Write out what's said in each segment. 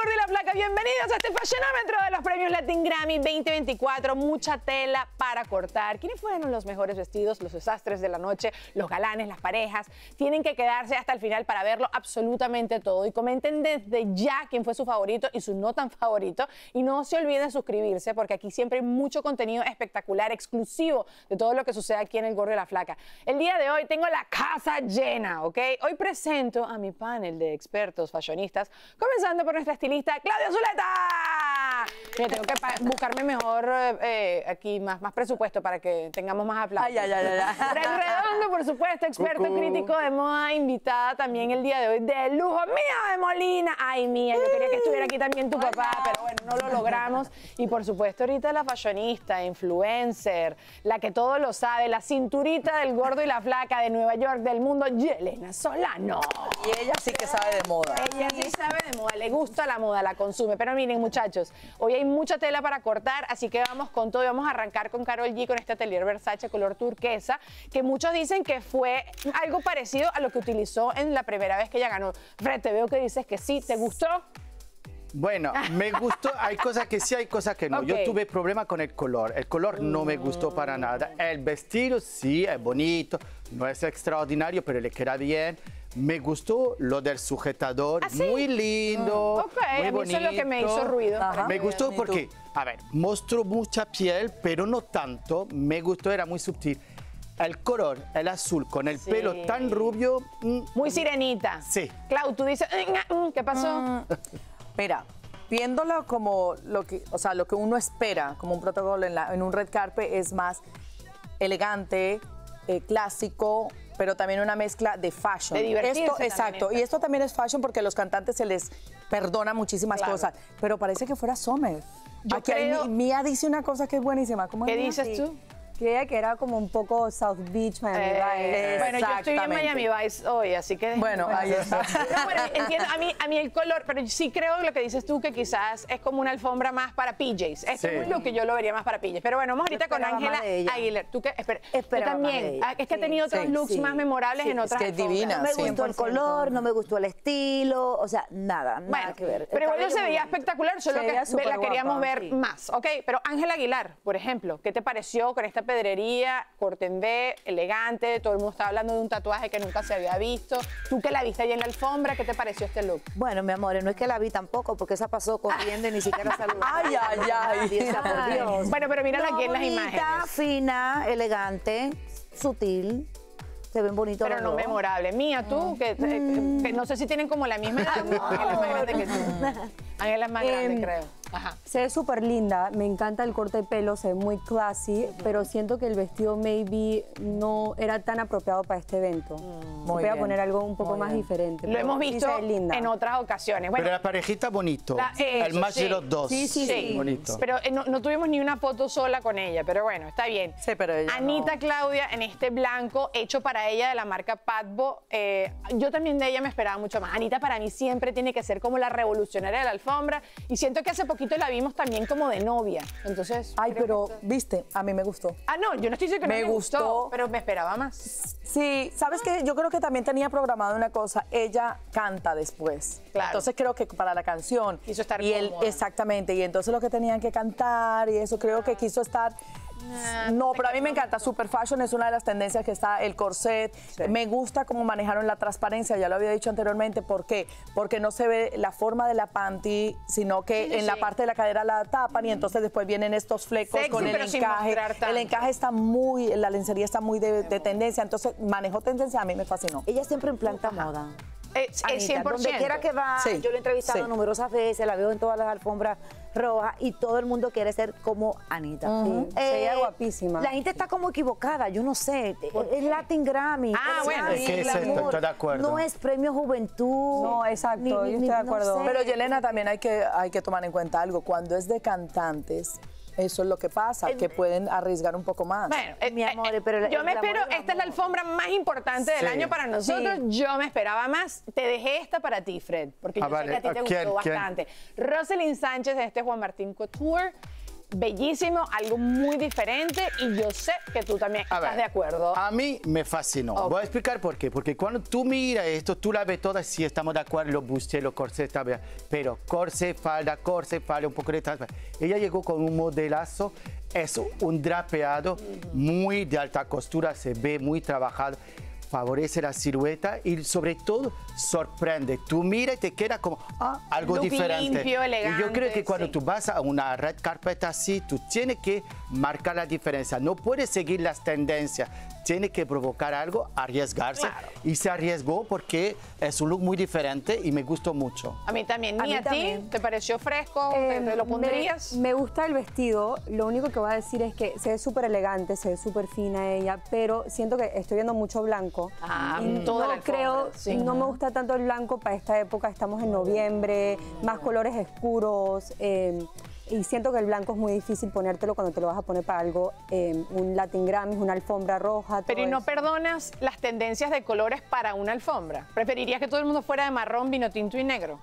Gordo y la Flaca, bienvenidos a este fashionómetro de los premios Latin Grammy 2024. Mucha tela para cortar. ¿Quiénes fueron los mejores vestidos, los desastres de la noche, los galanes, las parejas? Tienen que quedarse hasta el final para verlo absolutamente todo. Y comenten desde ya quién fue su favorito y su no tan favorito. Y no se olviden de suscribirse porque aquí siempre hay mucho contenido espectacular, exclusivo de todo lo que sucede aquí en El Gordo y la Flaca. El día de hoy tengo la casa llena, ¿ok? Hoy presento a mi panel de expertos fashionistas, comenzando por nuestra estilista Claudia Zuleta. Mira, tengo que buscarme mejor aquí más presupuesto para que tengamos más aplausos. Ay. Fred Redondo, por supuesto, experto crítico de moda, invitada también el día de hoy de lujo. Mía de Molina. Ay, Mía, yo quería que estuviera aquí también tu papá, pero bueno, no lo logramos. Y por supuesto, ahorita la fashionista, influencer, la que todo lo sabe, la cinturita del Gordo y la Flaca de Nueva York, del mundo, Yelena Solano. Y ella sí que sabe de moda. Ella sí sabe de moda, le gusta la moda, la consume. Pero miren, muchachos, hoy hay mucha tela para cortar, así que vamos con todo y vamos a arrancar con Karol G con este atelier Versace color turquesa, que muchos dicen que fue algo parecido a lo que utilizó en la primera vez que ella ganó. Fred, te veo que dices que sí, ¿te gustó? Bueno, me gustó, hay cosas que sí, hay cosas que no. Ok. Yo tuve problema con el color no me gustó para nada. El vestido sí, es bonito, no es extraordinario, pero le queda bien. Me gustó lo del sujetador, ¿Ah, sí? muy lindo, Ok, muy a mí eso es lo que me hizo ruido. Ajá. Me gustó Ni porque, a ver, mostró mucha piel, pero no tanto. Me gustó, era muy sutil. El color, el azul, con el Sí. pelo tan rubio. Muy sirenita. Sí. Clau, tú dices, ¿qué pasó? Mira, viéndolo como lo que uno espera, como un protocolo en un red carpet, es más elegante, clásico, pero también una mezcla de fashion. De divertirse también exacto. en Y esto también es fashion porque a los cantantes se les perdona muchísimas Claro. cosas. Pero parece que fuera Summer. Yo Aquí creo- Mía dice una cosa que es buenísima. ¿Cómo ¿Qué es, Mía? dices tú? Creía que era como un poco South Beach, Miami Vice. Bueno, yo estoy en Exactamente. Miami Vice hoy, así que... Bueno, ahí está. No, bueno, entiendo, a mí el color, pero sí creo lo que dices tú, que quizás es como una alfombra más para PJs. Este Sí. es un look que yo lo vería más para PJs. Pero bueno, vamos ahorita con esperaba Ángela más de ella. Aguilar. ¿Tú qué? Yo Esperaba más de también. ella. Es que ha Sí, tenido otros sí, looks sí. más memorables Sí, en es otras que es alfombras. divina. No me gustó 100%. el color, no me gustó el estilo, o sea, nada Bueno, que ver. El pero igual cabello se muy veía bonito. espectacular, solo Se que veía súper la queríamos guapa, ver sí. más. Ok, pero Ángela Aguilar, por ejemplo, ¿qué te pareció con esta pedrería, corte en V, elegante? Todo el mundo estaba hablando de un tatuaje que nunca se había visto. Tú que la viste ahí en la alfombra, ¿qué te pareció este look? Bueno, mi amor, no es que la vi tampoco, porque esa pasó corriendo y ni siquiera saludó. Ay, ay, ay. O sea, por Dios. Bueno, pero mírala No, aquí en las bonita, imágenes. fina, elegante, sutil. Se ven bonitos Pero los no dos. memorable. Mía, tú, que no sé si tienen como la misma edad. No, Ángela es más grande que tú. Ángela es más grande, creo. Ajá. Se ve súper linda, me encanta el corte de pelo, se ve muy classy, pero siento que el vestido maybe no era tan apropiado para este evento. Voy a bien. poner algo un poco Muy más bien. diferente. Lo pero hemos sí visto se ve linda. en otras ocasiones. Bueno, Pero la parejita bonito. El eso, match sí. de los dos. Sí. Bonito. Pero no tuvimos ni una foto sola con ella, pero bueno, está bien. Sí, pero ella Anita no. Claudia en este blanco hecho para ella de la marca Patbo. Yo también de ella me esperaba mucho más. Anita para mí siempre tiene que ser como la revolucionaria de la alfombra y siento que hace poquito la vimos también como de novia. Entonces, Ay, creo pero, que esto- viste, a mí me gustó. Ah, no, yo no estoy diciendo que no Me me gustó, gustó. pero me esperaba más. Sí, ¿sabes qué? Yo creo que también tenía programado una cosa. Ella canta después. Claro. Entonces creo que para la canción. Quiso estar y él, cómoda. exactamente. Y entonces lo que tenían que cantar y eso, creo que quiso estar. No, pero a mí me encanta. Super fashion es una de las tendencias que está el corset. Me gusta cómo manejaron la transparencia, ya lo había dicho anteriormente. ¿Por qué? Porque no se ve la forma de la panty, sino que Sí, en la sí. parte de la cadera la tapan y entonces después vienen estos flecos Sexy, con el pero sin encaje. mostrar tanto. El encaje está muy, la lencería está muy de tendencia. Entonces manejó tendencia, a mí me fascinó. Ella siempre implanta moda. Es Anita, 100%. donde quiera que va, Sí, yo la he entrevistado sí. numerosas veces, la veo en todas las alfombras rojas y todo el mundo quiere ser como Anita. Se veía guapísima. La gente está como equivocada, yo no sé. Es Latin Grammy. Ah, es bueno, Grammy, es que es esto, glamour. estoy de acuerdo. No es premio juventud. No, exacto, yo estoy de acuerdo. Pero Yelena, también hay que tomar en cuenta algo. Cuando es de cantantes, eso es lo que pasa, que pueden arriesgar un poco más. Bueno, Mi amor, pero el yo me glamour espero, del esta es la amor. alfombra más importante del Sí. año para nosotros. Yo me esperaba más. Te dejé esta para ti, Fred, porque yo sé vale. que a ti te ¿Quién? gustó ¿Quién? bastante. Rosalind Sánchez de este Juan Martín Couture. bellísimo, algo muy diferente y yo sé que tú también estás de acuerdo. A mí me fascinó. Ok. Voy a explicar por qué. Porque cuando tú miras esto, tú la ves todas, sí estamos de acuerdo, los bustiers, los corsés, está bien. Pero corset, falda, un poco de transparencia. Ella llegó con un modelazo, es un drapeado muy de alta costura, se ve muy trabajado. Favorece la silueta y sobre todo sorprende. Tú miras y te queda como algo Look diferente. limpio, elegante, y yo creo que cuando sí. tú vas a una red carpet así, tú tienes que marcar la diferencia. No puedes seguir las tendencias. Tiene que provocar algo, arriesgarse. Claro. Y se arriesgó porque es un look muy diferente y me gustó mucho. A mí también. A ¿Ni mí a ti? también. ¿Te pareció fresco? ¿Te lo pondrías? Me gusta el vestido. Lo único que voy a decir es que se ve súper elegante, se ve súper fina ella, pero siento que estoy viendo mucho blanco. Y toda la no creo, alfombra, sí. no me gusta tanto el blanco para esta época. Estamos en noviembre, más colores oscuros. Y siento que el blanco es muy difícil ponértelo cuando te lo vas a poner para algo, un Latin Grammy, una alfombra roja. Pero todo ¿y no eso. perdonas las tendencias de colores para una alfombra? ¿Preferirías que todo el mundo fuera de marrón, vino tinto y negro?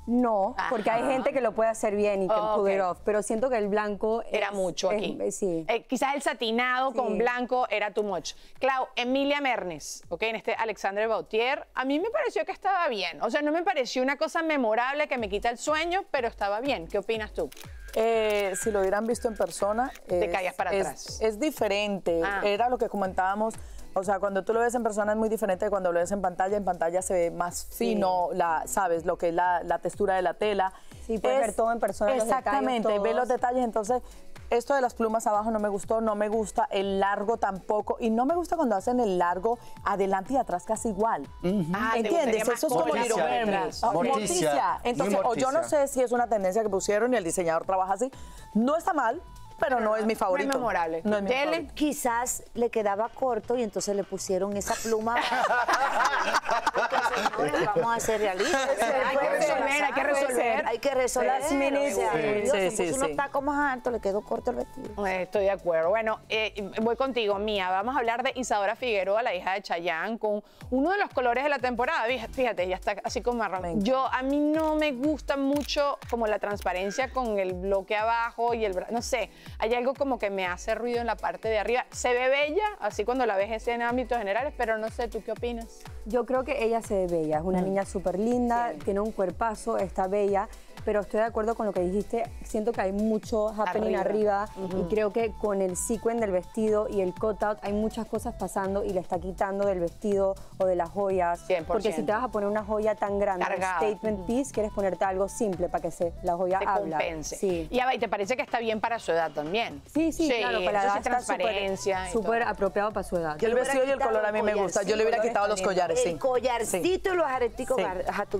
No, porque hay gente que lo puede hacer bien y que pull it ok. off, pero siento que el blanco Era mucho aquí. Sí. Quizás el satinado Sí. con blanco era too much. Clau, Emilia Mernes, ¿ok? En este Alexandre Bautier, a mí me pareció que estaba bien. O sea, no me pareció una cosa memorable que me quita el sueño, pero estaba bien. ¿Qué opinas tú? Si lo hubieran visto en persona, Te caías para atrás. Es diferente. Era lo que comentábamos. O sea, cuando tú lo ves en persona es muy diferente de cuando lo ves en pantalla. En pantalla se ve más fino, sabes, lo que es la textura de la tela. Sí, puedes ver todo en persona, los detalles Exactamente, todos. ves los detalles. Entonces, esto de las plumas abajo no me gustó, no me gusta el largo tampoco. Y no me gusta cuando hacen el largo adelante y atrás casi igual. ¿te ¿Entiendes? gustaría más Eso es como cola Little hacia Mermaid. atrás? Morticia. Entonces, Muy o yo no morticia. sé si es una tendencia que pusieron y el diseñador trabaja así. No está mal, pero no es mi favorito. No es memorable. No es mi Dele. favorito. Quizás le quedaba corto y entonces le pusieron esa pluma. Porque, señores, vamos a ser realistas. Hay que resolver, hay que resolver. Hay que resolver. Last minute, O sea, sí, Dios, sí, se sí, puso unos sí. tacos más altos, le quedó corto el vestido. Estoy de acuerdo. Bueno, voy contigo, Mía. Vamos a hablar de Isadora Figueroa, la hija de Chayanne, con uno de los colores de la temporada. Fíjate, ya está así como marrón. A mí no me gusta mucho como la transparencia con el bloque abajo y el no sé, hay algo como que me hace ruido en la parte de arriba. Se ve bella, así cuando la ves en ámbitos generales, pero no sé, ¿tú qué opinas? Yo creo que ella se ve bella, es una niña súper linda, tiene un cuerpazo, está bella, pero estoy de acuerdo con lo que dijiste, siento que hay mucho happening arriba y creo que con el sequin del vestido y el cutout hay muchas cosas pasando y le está quitando del vestido o de las joyas. 100%. Porque si te vas a poner una joya tan grande, Cargada. un statement piece, quieres ponerte algo simple para que la joya Te habla. compense. Sí. Y Ava, ¿y te parece que está bien para su edad también? Sí, claro, para la eso edad sí, está transparencia y súper todo. apropiado para su edad. Y el vestido y el color a mí me gusta. Yo le hubiera quitado los collares, sí. El collarcito y los areticos. Sí.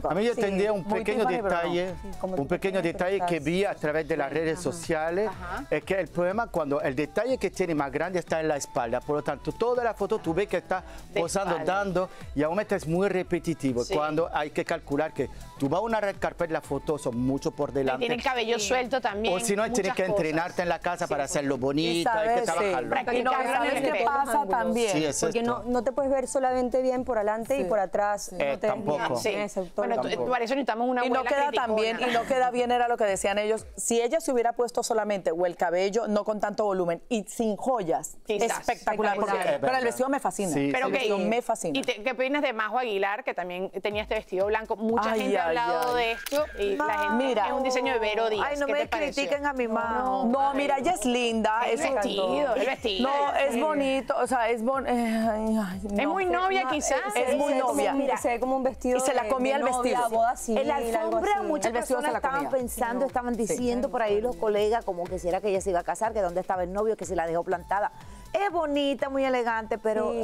A mí yo tendría un muy pequeño Tiffany, pero no. detalle, Sí, como un tú pequeño tienes detalle que estás- vi a través de las redes sociales, es que el problema cuando el detalle que tiene más grande está en la espalda, por lo tanto toda la foto tú ves que está De posando, espalda. dando y aún es muy repetitivo. Sí. Cuando hay que calcular que tú vas a una red carpet, las fotos son mucho por delante. Tiene el cabello suelto también. O si no, tienes muchas que cosas. entrenarte en la casa para hacerlo Y bonito, hay que sabes, trabajarlo. Practicar. Y no, Practicarlo en ¿sabes el qué espejo. pasa Ángulos. también? Sí, es Porque esto. no te puedes ver solamente bien por adelante y por atrás. No te ves tampoco. bien. Sí. Tienes todo Bueno, el- Tampoco. para eso necesitamos una Y no abuela queda criticona. tan bien, y no queda bien, era lo que decían ellos. Si ella se hubiera puesto solamente o el cabello, no con tanto volumen, y sin joyas, Quizás. espectacular. Porque, Espectacular. pero el vestido me fascina. Sí, Pero el ok, vestido me fascina. ¿Y qué opinas de Majo Aguilar, que también tenía este vestido blanco? Mucha Ay, gente ha ay, hablado ay. de esto y la gente Mira. es un diseño de Vero Díaz. Ay, no ¿Qué me te pareció? critiquen a mi mamá. No, mira, ella es linda. El es un- vestido, el vestido. No, es bonito, o sea, es Es muy novia, quizás. es muy se ve como novia. un- se ve como un vestido Y se la de- comía de el novia, vestido. boda civil, En la algo alfombra así. muchas El vestido se personas la estaban comía. pensando, estaban diciendo por ahí los colegas como que si era que ella se iba a casar, que dónde estaba el novio, que se la dejó plantada. Es bonita, muy elegante, pero Sí.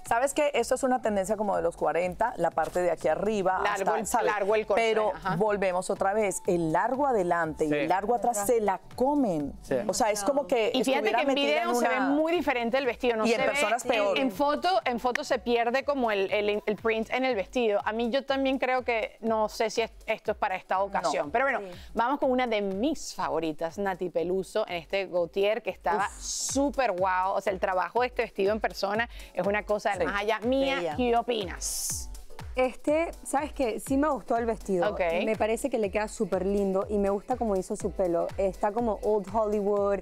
¿Sabes qué? Esto es una tendencia como de los 40, la parte de aquí arriba. Largo el corsé, Pero ajá. volvemos otra vez. El largo adelante y Sí. el largo atrás se la comen. Sí. O sea, es como que Y fíjate estuviera que en metida video se ve una- muy diferente el vestido. No Y se en ve- persona es peor. En foto se pierde como el print en el vestido. A mí yo también creo que no sé si esto es para esta ocasión. Pero bueno, vamos con una de mis favoritas, Nati Peluso, en este Gautier, que estaba súper guau. O sea, el trabajo de este vestido en persona es una cosa del Sí. más allá. Mía, Bella. ¿qué opinas? ¿Sabes qué? Sí me gustó el vestido. Ok. Me parece que le queda súper lindo y me gusta cómo hizo su pelo. Está como old Hollywood.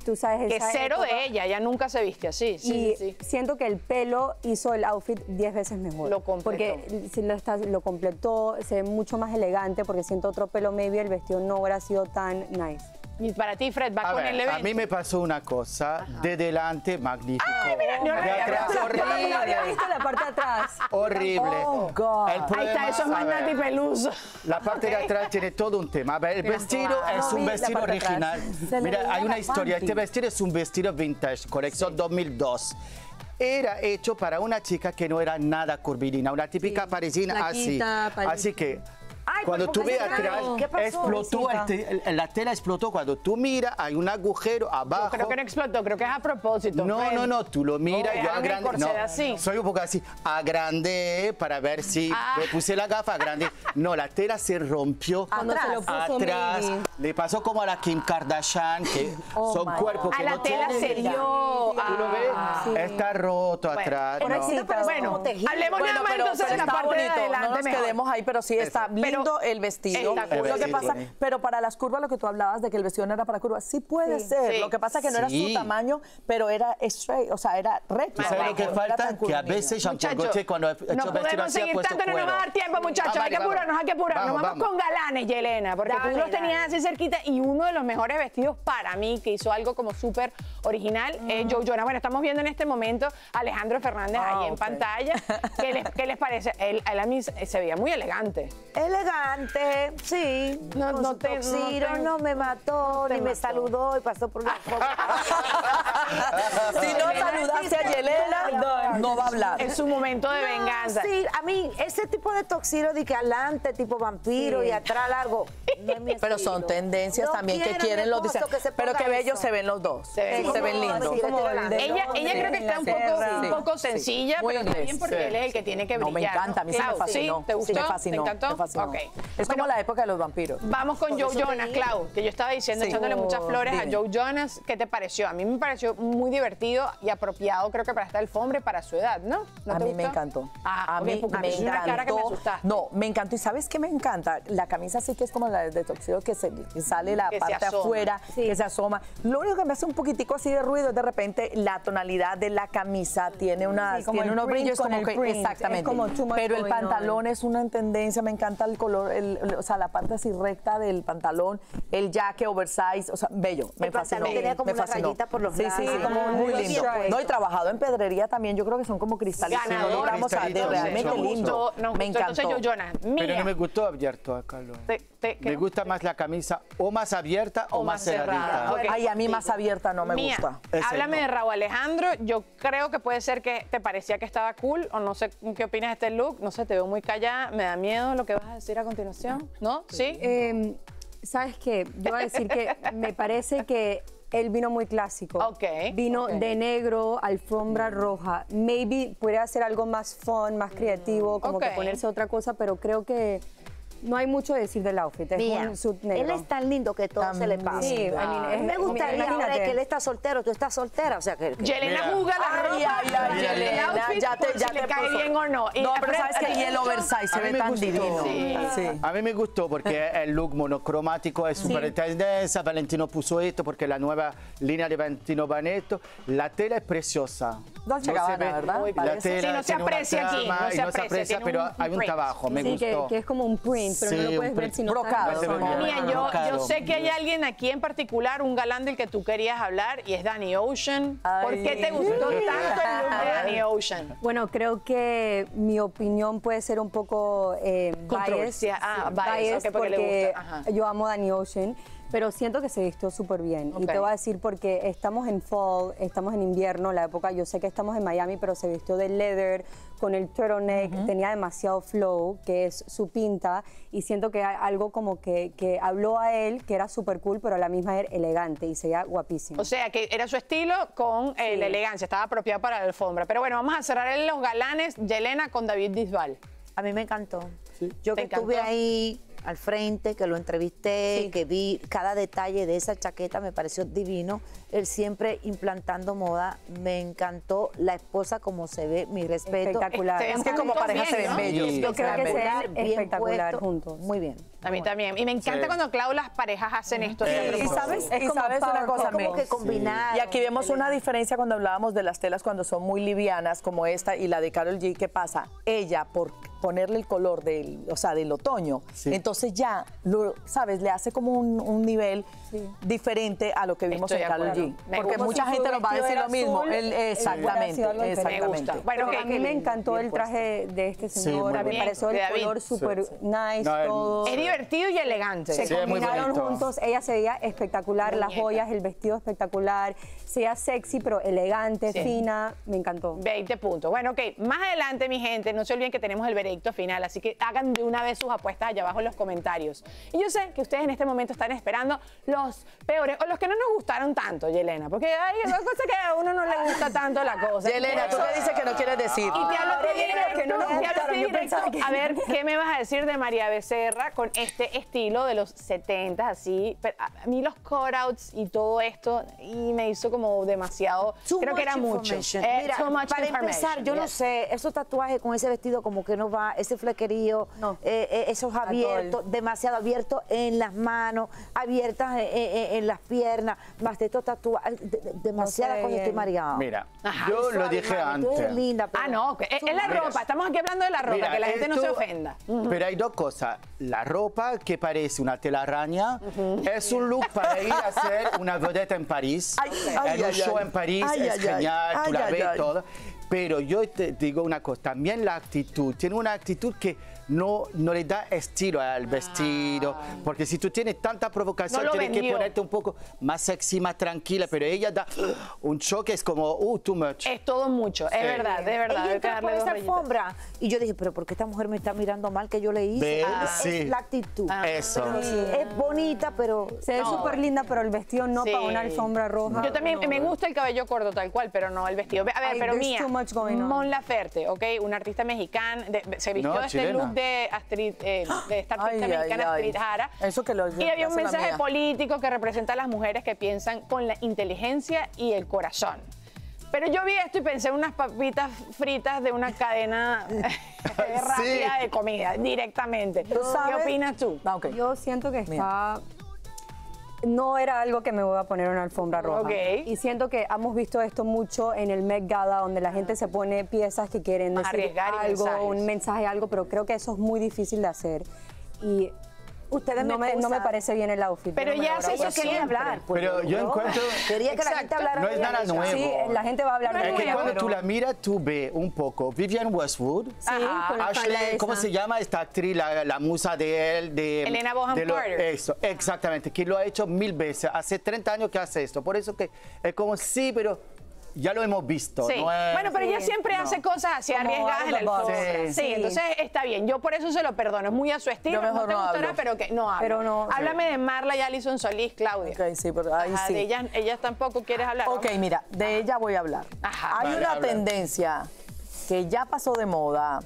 Tú sabes, Que esa cero época. de ella nunca se viste así. Sí, Y sí. siento que el pelo hizo el outfit 10 veces mejor. Lo completó. Porque si lo completó, se ve mucho más elegante porque siento otro pelo, maybe el vestido no hubiera sido tan nice. Y para ti, Fred, va A con ver, el evento. a mí me pasó una cosa, de delante magnífico. Ay, mira, yo no de había atrás visto la No había horrible. visto la parte de atrás. Horrible. Oh, God. El Ahí problema, está, eso es más a ver, Nati Peluso. La parte de atrás tiene todo un tema. A ver, el vestido es no un vi la vestido parte de atrás. original. Se le Mira, veía hay una la historia. panty. Este vestido es un vestido vintage, colección 2002. Era hecho para una chica que no era nada curvilínea, una típica parisina así. Flaquita, Así que Ay, cuando ¿por tú qué ves será? atrás, ¿Qué pasó? explotó, la tela explotó. Cuando tú miras, hay un agujero abajo. Creo que no explotó, creo que es a propósito. No, Fred. no, no, tú lo miras, Oh, yo dejan el agrandé. corset No, así. soy un poco así. Agrandé para ver si me puse la gafa, agrandé. No, la tela se rompió Cuando se lo puso atrás. maybe. Le pasó como a la Kim Kardashian, que son my cuerpos A que la no tela tienen. se dio. ¿Tú lo ves? Está roto atrás. no. Bueno, hablemos nada más entonces de la está parte de bonito, adelante no nos mejor. quedemos ahí, pero sí está lindo el vestido. está cool. Lo que Sí, pasa, sí. pero para las curvas, lo que tú hablabas de que el vestido no era para curvas, sí puede ser. Sí. Lo que pasa es que no era su Sí. tamaño, pero era straight, o sea, era recto. ¿Sabes lo que No era falta? tan Que a curvilíneo. veces Jean-Paul Muchachos, Gaultier cuando ha hecho no vestido podemos así ha seguir puesto tanto, no nos va a dar cuero. tiempo, muchachos. Hay que apurarnos, hay que apurarnos. Vamos con galanes, Yelena, porque tú Dale, los tenías dale. así cerquita y uno de los mejores vestidos para mí, que hizo algo como súper original, es Joe Jonas. Bueno, estamos viendo en este momento a Alejandro Fernández ahí en ok. pantalla. ¿Qué les parece? Él a mí se veía muy elegante. Elegante, sí. No, Con no su te- no toxiro, te- no me mató, ni me mató. saludó y pasó por la Si no saludaste a Yelena, no va a hablar. Es su momento de venganza. Sí, a mí ese tipo de toxiro de que adelante, tipo vampiro y atrás largo, no es mi Pero estilo. son tendencias No también que quiero quieren mi los esposo diseños. que se Pero ponga qué bellos eso. se ven los dos. Se ven Se ven como lindos. así, Como el de Ella Londres, creo que está un Inglaterra. poco sencilla, Muy pero está inglés. bien porque Sí. él es el que tiene que No, brillar. me encanta, a mí se me Clau, fascinó. ¿sí? ¿Te gustó? Me fascinó, ¿Te encantó? me fascinó. Ok. Es como la época de los vampiros. Vamos con Por Joe eso te Jonas, digo. Clau, que yo estaba diciendo, Sí. echándole muchas flores Dime. a Joe Jonas. ¿Qué te pareció? A mí me pareció muy divertido y apropiado, creo que para esta alfombra y para su edad, ¿no? ¿No A te mí gustó? me encantó. Ah, a ok, mí porque me pusiste una cara que me encantó. asustaste. No, me encantó. ¿Y sabes qué me encanta? La camisa sí que es como la de toxiro que sale la Que se parte asoma. afuera, que se asoma. Lo único que me hace un poquitico así de ruido es de repente la tonalidad de la camisa tiene unas, como tiene el unos print brillos con como el que print. exactamente. Es como too much Pero el going on. pantalón es una tendencia, me encanta el color, o sea, la parte así recta del pantalón, el jaque oversize, o sea, bello, me El fascinó. pantalón tenía como me una fascinó. rayita por los Sí, lados. sí, sí, Ah, muy muy lindo. bien. No, y trabajado en pedrería también, yo creo que son como cristalitos. Ganador. Vamos a ver, Cristalitos, realmente nos lindo. Nos Me gustó encantó. entonces Joe Jonas. Pero Mía, no me gustó abierto acá. ¿qué Me no? gusta más la camisa o más abierta o más cerradita. Ok. Ay, a mí más abierta no me Mía, gusta. Ese háblame no. de Raúl Alejandro. Yo creo que puede ser que te parecía que estaba cool o no sé qué opinas de este look. No sé, te veo muy callada. Me da miedo lo que vas a decir a continuación. ¿No? ¿Sí? ¿Sabes qué? Yo voy a decir que me parece que él vino muy clásico. Ok, Vino ok. de negro, alfombra roja. Maybe puede hacer algo más fun, más creativo, como Ok. que ponerse otra cosa, pero creo que no hay mucho que decir del outfit. Es Mía, un suit él negro. es tan lindo que todo se le pasa. Sí, I mean, A mí me gustaría ahora imagínate. que él está soltero, tú estás soltera, o sea que... Yelena Mira. juzga la Ay, ropa, ay, ay, el Yelena, outfit, ya te- por ya si le te cae puso. bien o no. No, pero sabes que y el oversize se A mí ve me tan gustó. divino. Sí. Sí. A mí me gustó porque el look monocromático es súper tendencia. Valentino puso esto porque la nueva línea de Valentino Vanetto. La tela es preciosa. Dolce se Gabbana, ve- ¿verdad? La Parece. tela Sí, no se tiene una aprecia aquí, trama no y se aprecia, tiene pero un hay un print. trabajo. Me Sí, gustó. que es como un print, pero no Sí, lo un puedes ver print. si no Brocado, estás en como- Mía, yo Brocado. sé que hay alguien aquí en particular, un galán del que tú querías hablar, y es Danny Ocean. ¿Por Ay. qué te gustó tanto el look de Danny Ocean? Bueno, creo que mi opinión puede ser un poco Controversia. Bias, ok, porque le gusta. Ajá. yo amo a Danny Ocean, pero siento que se vistió súper bien. Y Ok. te voy a decir porque estamos en fall, estamos en invierno, la época, yo sé que estamos en Miami, pero se vistió de leather, con el turtleneck, tenía demasiado flow, que es su pinta, y siento que hay algo como que habló a él, que era súper cool, pero a la misma era elegante y se veía guapísimo. O sea, que era su estilo con la elegancia, estaba apropiado para la alfombra. Pero bueno, vamos a cerrar en los galanes, Yelena con David Bisbal. A mí me encantó. Yo ¿Te que estuve encantó? ahí al frente, que lo entrevisté, que vi cada detalle de esa chaqueta, me pareció divino. Él siempre implantando moda, me encantó. La esposa como se ve, mi respeto. Espectacular. Se ven Es que como juntos pareja se bien, ven ¿no? bellos. Sí. Yo creo que se Espectacular, ven bien espectacular puesto. juntos. Muy bien. A mí también. Y me encanta Sí. cuando, Clau, las parejas hacen esto. Y sabes, Es como una power cosa, couple. Como que Mel? combinar. Y aquí vemos una diferencia cuando hablábamos de las telas cuando son muy livianas, como esta y la de Karol G. ¿Qué pasa? Ella, por ponerle el color del otoño, Sí. entonces ya, ¿sabes? Le hace como un nivel diferente a lo que vimos Estoy en de Karol acuerdo. G. Me Porque gusta. mucha Si su gente nos va a vestido decir era lo mismo. azul, Él, exactamente, hubiera sido algo diferente. exactamente. Me gusta. Bueno, Pero ok. a mí me encantó el traje de este señor, muy me bonito. pareció De el David. color súper nice, No, todo. Es divertido y elegante. Se Sí, es muy combinaron bonito. juntos, ella se veía espectacular, las Muñeca. joyas, el vestido espectacular, se veía sexy pero elegante, Sí. fina, me encantó. 20 puntos. Bueno, ok, más adelante, mi gente, no se olviden que tenemos el veredicto final, así que hagan de una vez sus apuestas allá abajo en los comentarios. Y yo sé que ustedes en este momento están esperando los peores o los que no nos gustaron tanto, Yelena, porque hay una cosa que a uno no le gusta tanto la cosa. Yelena, ¿tú qué dices que no quieres decir? Y te hablo Ahora viene lo que no nos te hablo gustaron, yo directo. pensaba que- A ver, ¿qué me vas a decir de María Becerra con este estilo de los 70, así? Pero a mí los cutouts y todo esto, y me hizo como demasiado, Too creo que era much mucho. information. Mira, Too much para empezar, information, yo no yes. sé, esos tatuajes con ese vestido como que no va, ese flequerío, No. esos abiertos, demasiado abiertos en las manos, abiertas en las piernas, más de estos tatuajes, demasiadas ve cosas, estoy bien. mareada. Mira, Ajá. yo lo Suave, dije mami, tú eres antes. linda, pero- Ah, no, es la Mira. ropa, estamos aquí hablando de la ropa, Mira, que la gente no se esto- ofenda. Pero hay dos cosas. La ropa que parece una telaraña es un look para ir a hacer una vedette en París. Ay, ay, en un ay, show ay. en París Ay, es ay, ay. genial, tú Ay, la ay, ves ay. todo. Pero yo te digo una cosa, también la actitud. Tiene una actitud que no le da estilo al vestido. Porque si tú tienes tanta provocación, No lo tienes que vendió. ponerte un poco más sexy, más tranquila. Pero ella da un choque, es como, too much. Es todo mucho, es verdad, de verdad. Ella hay que entra por darle dos esa rayitas. alfombra y yo dije, pero ¿por qué esta mujer me está mirando mal que yo le hice? ¿Ves? Es Sí. la actitud. Eso. Es bonita, pero Se ve súper linda, pero el vestido no Sí. para una alfombra roja. Yo también, no. me gusta el cabello corto tal cual, pero no el vestido. A ver, Ay, pero there's mía, too much going on. Mon Laferte, ¿ok? Una artista mexicana, se vistió No, este chilena. look de Astrid, de esta artista Ay, ay, mexicana ay. Astrid Jara. Eso que lo Y había un hace la mensaje mía. político que representa a las mujeres que piensan con la inteligencia y el corazón. Pero yo vi esto y pensé en unas papitas fritas de una cadena rápida de comida, directamente. ¿Qué sabes? opinas tú? Ah, ok. Yo siento que está... No era algo que me voy a poner en una alfombra roja. Ok. Y siento que hemos visto esto mucho en el Met Gala, donde la gente se pone piezas que quieren decir Arriesgar y algo, mensajes. un mensaje, algo, pero creo que eso es muy difícil de hacer. Y ustedes no me parece bien el outfit. Pero yo no me ya lo se hago. hizo Yo quería siempre. hablar. pues, Pero yo ¿no? encuentro... Quería que la gente Exacto. hablara No de es nada ella. nuevo. Sí, la gente va a hablar No de es Es que ella, cuando pero- tú la miras, tú ves un poco Vivienne Westwood, Sí, con la falda Ashley, ¿cómo esa. se llama esta actriz, la musa de él? De, Elena Bonham Carter. Eso, exactamente, que lo ha hecho 1000 veces. Hace 30 años que hace esto. Por eso que es como, sí, pero ya lo hemos visto. Sí. no es- Bueno, pero ella Sí. siempre hace cosas así Como arriesgadas en la out of the box. alfombra. Sí. Sí, entonces está bien. Yo por eso se lo perdono. Es muy a su estilo. Yo mejor no te no gustará, hablo. pero que no hablo. Pero no. Háblame de Marla y Alison Solís, Claudia. Ok, sí, pero ahí Ajá, sí. de ellas tampoco quieres hablar. Ok, mira, de ella voy a hablar. Ajá. Hay Vale, una habla. tendencia que ya pasó de moda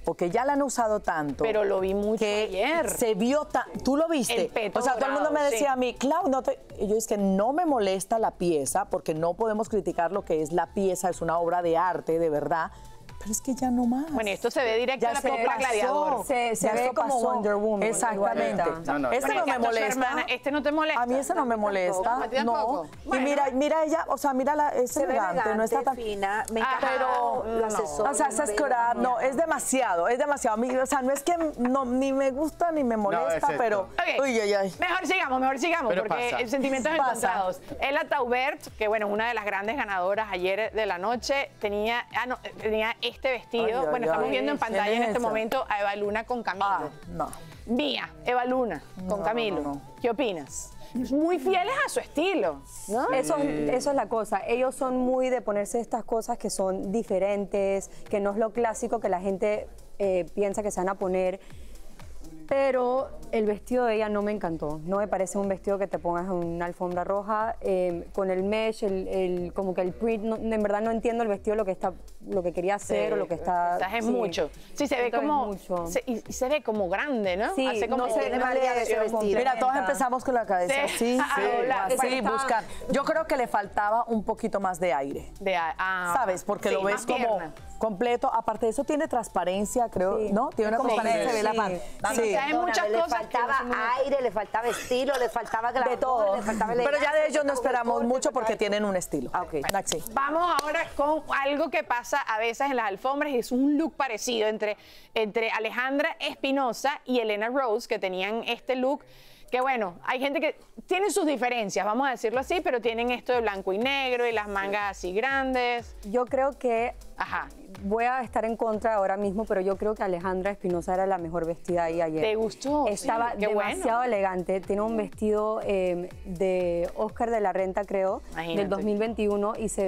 o que ya la han usado tanto. Pero lo vi mucho que ayer. se vio tan... ¿Tú lo viste? El peto o sea, todo el mundo me dorado, decía sí. a mí, Clau, no te... Y yo es que no me molesta la pieza porque no podemos criticar lo que es la pieza, es una obra de arte, de verdad. Pero es que ya no más. Bueno, y esto se ve directo en la película Gladiador. Se Ya ve esto como pasó. Wonder Woman, Exactamente. igualita. No. Este Bueno, no me el gato, su molesta. hermana, este no te molesta. A mí ese no me molesta. ¿A ti No. tampoco? Y Bueno. mira ella, o sea, mira, es Se ve elegante, no está tan... fina, me encanta Pero, los no. accesorios, O sea, esa escora, no, es demasiado, es demasiado. A mí, o sea, no es que ni me gusta ni me molesta, es esto. pero... Ok. Uy, ay, ay. Mejor sigamos, Pero porque pasa. sentimientos Pasa. encontrados. Ella Taubert, que bueno, una de las grandes ganadoras ayer de la noche, tenía este vestido. Ay, ay, bueno, estamos ay. viendo en pantalla ¿Quién en es este esa? momento a Eva Luna con Camilo. Ah, no. Mía, Eva Luna con No, Camilo. no, no. ¿Qué opinas? Muy fieles a su estilo, ¿no? Eso es la cosa. Ellos son muy de ponerse estas cosas que son diferentes, que no es lo clásico que la gente piensa que se van a poner. Pero el vestido de ella no me encantó. No me parece un vestido que te pongas en una alfombra roja. Con el mesh, como que el print, en verdad no entiendo el vestido lo que está lo que quería hacer o lo que está... Es mucho. Sí, se ve Siento que es como... mucho. Y se ve como grande, ¿no? Sí, Hace como no se una ve variación. ese vestido. Mira, todos empezamos con la cabeza Sí. así, Doblar. sí, buscar. Yo creo que le faltaba un poquito más de aire. ¿Sabes? Porque sí, lo ves más como pierna. completo. Aparte de eso, tiene transparencia, creo, Sí. ¿no? Tiene una como transparencia, sí. ve la pan. Sí, hay muchas le cosas que no faltaba son muy- aire, le faltaba estilo, le faltaba glamour, De todo. le faltaba Pero ya elegancia, de ellos le no faltaba esperamos corte, mucho le porque faltaba- tienen un estilo. Ah, ok. Naxi. Vamos ahora con algo que pasa a veces en las alfombras y es un look parecido entre Alejandra Espinosa y Elena Rose, que tenían este look. Que bueno, hay gente que tiene sus diferencias, vamos a decirlo así, pero tienen esto de blanco y negro y las mangas así grandes. Yo creo que Ajá. voy a estar en contra ahora mismo, pero yo creo que Alejandra Espinosa era la mejor vestida ahí ayer. ¿Te gustó? Estaba Sí, qué bueno. demasiado elegante. Tiene un vestido de Oscar de la Renta, creo, Imagínate. del 2021 y se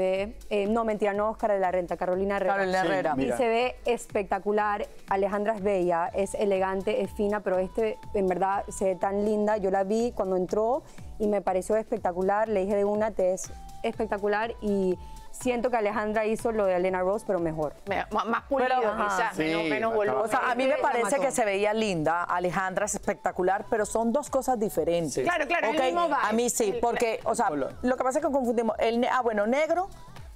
ve, no, mentira, no Oscar de la Renta, Carolina Herrera. Carolina Herrera. Y mira. se ve espectacular. Alejandra es bella, es elegante, es fina, pero en verdad se ve tan linda. Yo la vi cuando entró y me pareció espectacular. Le dije de una, te es espectacular y siento que Alejandra hizo lo de Elena Rose, pero mejor. Más pulido, Pero, ajá. quizás, Sí, menos acaba- volumen. O sea, a mí me La parece mató. que se veía linda, Alejandra es espectacular, pero son dos cosas diferentes. Sí. Claro, claro, es el Ok, mismo vibe. a mí sí, porque, o sea, color. lo que pasa es que confundimos bueno, negro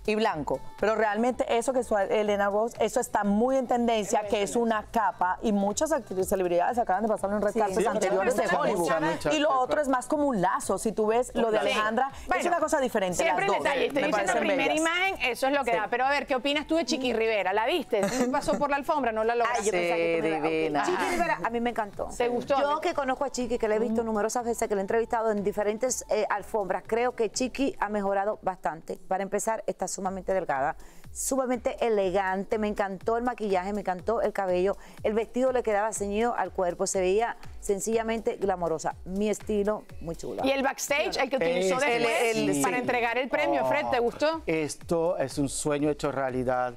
y blanco, pero realmente eso que usó Elena Rose, eso está muy en tendencia, que es una capa, y muchas celebridades acaban de pasarlo en red Sí. carpets Sí, anteriores de muchas, Hollywood. muchas, Y lo muchas. otro es más como un lazo, si tú ves lo de Sí. Alejandra, es Bueno, una cosa diferente Siempre las en dos. detalle. Estoy Me diciendo parecen primera bellas. imagen, eso es lo que Sí. da. Pero a ver, ¿qué opinas tú de Chiqui Rivera? ¿La viste? ¿Sí pasó por la alfombra? ¿No la lograste? Ay, yo pensaba que tú me ibas- divina. ok. Chiqui Rivera, a mí me encantó. ¿Te gustó? Yo que conozco a Chiqui, que le he visto numerosas veces, que le he entrevistado en diferentes alfombras, creo que Chiqui ha mejorado bastante. Para empezar, está sumamente delgada, sumamente elegante, me encantó el maquillaje, me encantó el cabello, el vestido le quedaba ceñido al cuerpo, se veía sencillamente glamorosa. Mi estilo, muy chulo. Y el backstage, el que utilizó Este, después sí. para entregar el premio, Fred, ¿te gustó? Esto es un sueño hecho realidad.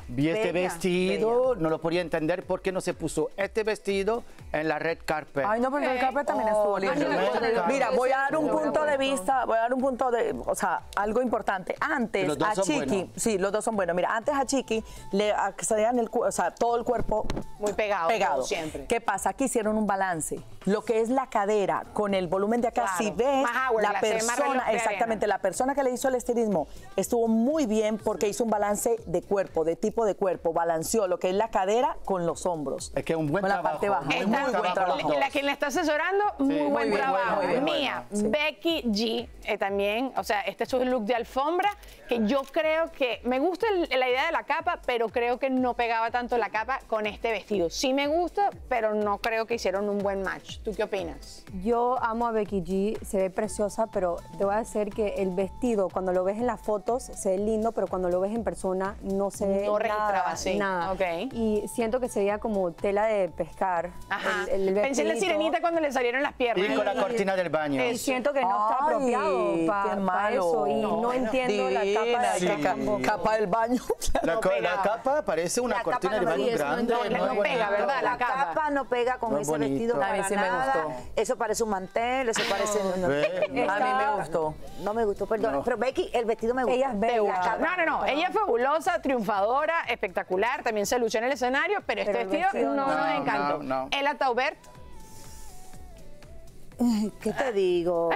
Vi este Bella, vestido, no lo podía entender por qué no se puso este vestido en la red carpet. Ay, no, pero el carpet también estuvo lindo. a mí me gusta. Mira, voy a dar un punto de vista, o sea, algo importante. Antes Los dos a son Chiqui, buenos. sí, los dos son buenos. Mira, antes a Chiqui le accedían o sea, todo el cuerpo Muy pegado, pegado. como siempre. ¿Qué pasa? Aquí hicieron un balance. Lo que es la cadera con el volumen de acá, Claro, si ves más hourglass, la se ve más reloj persona, de exactamente, la persona que le hizo el estilismo estuvo muy bien porque hizo un balance de cuerpo, de tipo de cuerpo, balanceó lo que es la cadera con los hombros. Es que un buen con la trabajo. parte baja. Muy Esta- Muy buen trabajo. La que le está asesorando, muy buen muy bien, trabajo. muy bien, Mía, muy bien. Becky G también, o sea, este es su look de alfombra, que yo creo que me gusta la idea de la capa, pero creo que no pegaba tanto la capa con este vestido. Sí me gusta, pero no creo que hicieron un buen match. ¿Tú qué opinas? Yo amo a Becky G, se ve preciosa, pero te voy a decir que el vestido, cuando lo ves en las fotos, se ve lindo, pero cuando lo ves en persona no se ve No registraba, nada, sí. nada. Ok. Y siento que se veía como tela de pescar. Ajá. El Pensé en la vestidito. sirenita cuando le salieron las piernas. Y con la cortina del baño. Y siento que no está Ay, apropiado qué para malo. eso. Y no, entiendo la capa Divina, de Sí. qué capa del baño. La, No la pegaba. capa parece una La cortina capa de no baño pega, grande. no muy pega, bonito. ¿verdad? La capa. no pega con Muy ese bonito. vestido A para mí sí me nada. gustó. Eso parece un mantel, eso parece... Ve. A mí me gustó. No me gustó, perdón. No. Pero Becky, el vestido me gustó. Ella es bella. ¿Te La gustó? capa. No. Ella es fabulosa, triunfadora, espectacular, también se luchó en el escenario, pero este Pero el vestido vestido no no. nos encantó. No. Ella Taubert, ¿Qué te digo?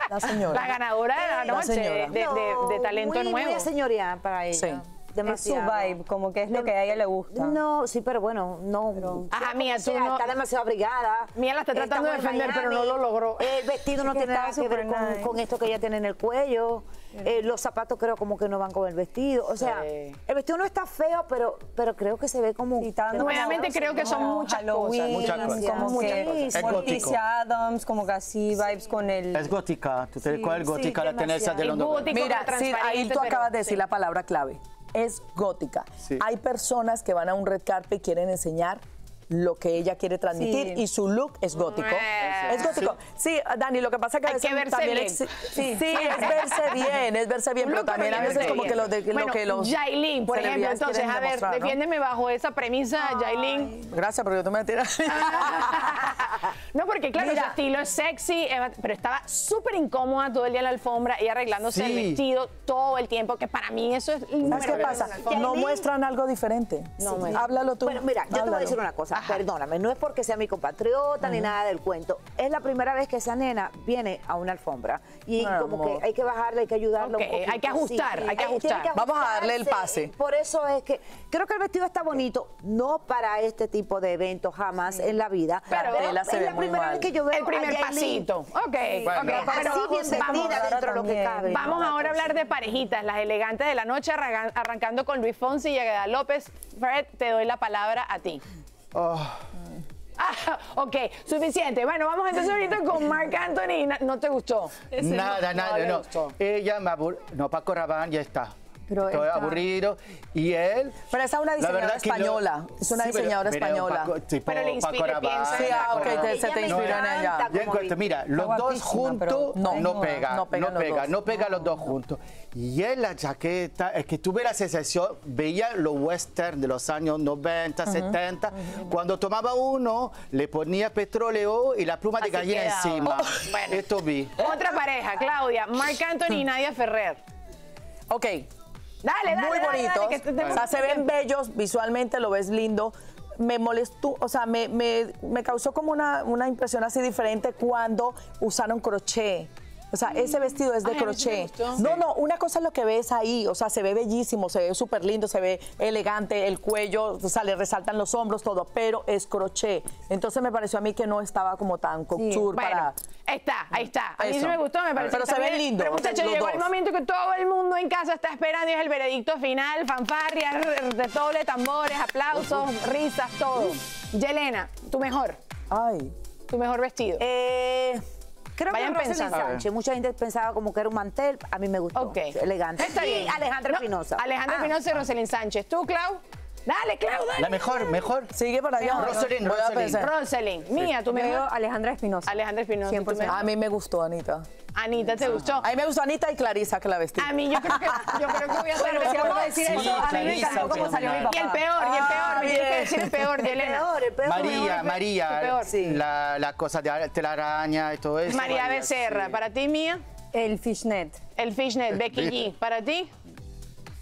La señora. la ganadora de la La noche señora. de talento muy, nuevo. Muy señorial para ella. Sí. Es su Demasiado. vibe, como que es lo que a ella le gusta. No, sí, pero bueno, no. Ajá, Mía, O sea, tú no- está demasiado abrigada. Mía la está tratando de Estamos en defender, pero no lo logró. El vestido no Es que tiene nada estaba que ver súper nice. con esto que ella tiene en el cuello. Los zapatos creo como que no van con el vestido. O sea, Sí. el vestido no está feo, pero creo que se ve como... Sí, está dando Nuevamente como- creo que son como muchas Halloween, cosas. Muchas cosas. como Muchas que cosas. Es Morticia gótico. Adams, como que así, vibes con el... Es gótica. ¿Tú te Sí, cuál es sí, gótica? La tendencia demasiado. de Es London. gótico. Mira, como sí, ahí transparente, tú pero- acabas de decir sí. la palabra clave. Es gótica. Sí. Hay personas que van a un red carpet y quieren enseñar lo que ella quiere transmitir Sí. y su look es gótico. Es gótico. Sí, Dani, lo que pasa es que a Hay veces que verse también bien. sí, es verse bien, Un pero look, también a pero veces bien. como que los Bueno, lo que los Yailin, por ejemplo, celebridades entonces, quieren a ver, demostrar, ¿no? defiéndeme bajo esa premisa, Yailin. Gracias, porque tú me tiras. No, porque claro, Mira. su estilo es sexy, pero estaba súper incómoda todo el día en la alfombra y arreglándose el Sí. vestido todo el tiempo, que para mí eso es el ¿Sabes número qué uno pasa? en la alfombra. No muestran algo diferente. No muestran. Háblalo tú. Bueno, mira, yo te voy a Háblalo. decir una cosa, perdóname, no es porque sea mi compatriota ni nada del cuento. Es la primera vez que esa nena viene a una alfombra y Mi como amor. que hay que bajarle, hay que ayudarla Ok, un poquito. hay que ajustar, hay que tiene ajustar. Vamos a darle el ajustarse. pase. Por eso es que creo que el vestido está bonito, no para este tipo de eventos jamás en la vida. Pero la tela se es ve la muy primera mal. vez que yo veo El primer a Yailin. pasito. Ok, Bueno. ok, pero Así bien vestida vamos. dentro de lo que también. cabe. Vamos ahora a hablar de parejitas, las elegantes de la noche, arrancando con Luis Fonsi y Agueda López. Fred, te doy la palabra a ti. Oh, Ah, ok, suficiente. Bueno, vamos entonces ahorita con Marc Anthony. ¿No te gustó? nada, le nada, no. gustó. Ella me aburrió. No, Paco Rabanne ya está. Pero Estoy está- aburrido. Y él. Pero esa es una la diseñadora verdad que no- española. Es una Sí, pero- diseñadora pero española. Paco, tipo Pero le Paco inspira, Rabanne, piensa. Sí, ah, ok, Paco se te Ella me inspiró en ella. encanta. Ya como encuentro, mira, los dos guapísima, pero juntos no, no pega, no pegan los dos. no pega los dos juntos. Y él la chaqueta, es que tuve la sensación, veía los western de los años 90, 70, cuando tomaba uno, le ponía petróleo y la pluma de Así gallina quedaba. encima. Bueno. Esto vi. Otra pareja, Claudia, Marc Anthony y Nadia Ferrer. Ok. Dale, dale, Muy dale, bonito. dale, que tenemos O sea, se ven bellos, visualmente lo ves lindo. Me molestó, o sea, me causó como una impresión así diferente cuando usaron crochet. O sea, ese vestido es de Ay, a mí sí me crochet. gustó. No, no, una cosa es lo que ves ahí, o sea, se ve bellísimo, se ve súper lindo, se ve elegante, el cuello, o sea, le resaltan los hombros, todo, pero es crochet. Entonces me pareció a mí que no estaba como tan couture Bueno, para... ahí está. A mí sí Eso. me gustó, me parece. Pero que está se ven bien. lindos, Pero muchachos, los llegó el dos. momento que todo el mundo en casa está esperando y es el veredicto final, fanfarria, redoble, tambores, aplausos, risas, todo. Yelena, tu mejor vestido. Creo Vayan que Rosalind pensando. Sánchez. Mucha gente pensaba como que era un mantel. A mí me gustó. Ok. Elegante. Está bien. Y Alejandra No, Espinosa. Alejandra Espinosa y Roselyn Sánchez. ¿Tú, Clau? Dale, Clau, dale. La mejor. Sigue para allá. Rosalind, Voy a Rosalind. pensar. Roselyn, mía, tu Veo mejor. Alejandra Espinosa. Alejandra Espinosa. ¿tu 100%. mejor? A mí me gustó, Anita. Anita, ¿te gustó? A mí me gustó Anita y Clarisa que la vestí. A mí yo creo que voy a hacer Si vamos a decir Sí, eso, a mí me Clarisa, encantó cómo salió mi fenomenal. papá. Y el peor, me tienes que bien. decir el peor, Yelena. El peor. María, tu María, peor. Sí. la cosa de telaraña y todo eso. María Becerra, sí. para ti, Mía. El fishnet. El fishnet, Becky G. ¿Para ti?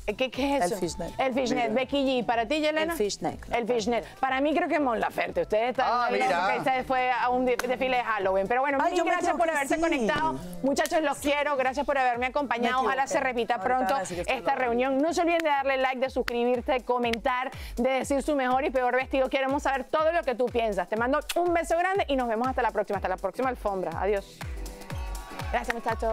¿Qué es eso? El fishnet. El fishnet, Becky G. ¿Para ti, Yelena? El fishnet. El fishnet. Para mí creo que es Mon Laferte. Ustedes están Ah, ahí, mira. porque esta fue a un desfile de Halloween. Pero bueno, Ay, mil yo me gracias creo por que haberse sí. conectado. Muchachos, los quiero. Gracias por haberme acompañado. Me Ojalá se equivoqué. repita Ahorita pronto van a decir que estoy esta loca. reunión. No se olviden de darle like, de suscribirte, de comentar, de decir su mejor y peor vestido. Queremos saber todo lo que tú piensas. Te mando un beso grande y nos vemos hasta la próxima alfombra. Adiós. Gracias, muchachos.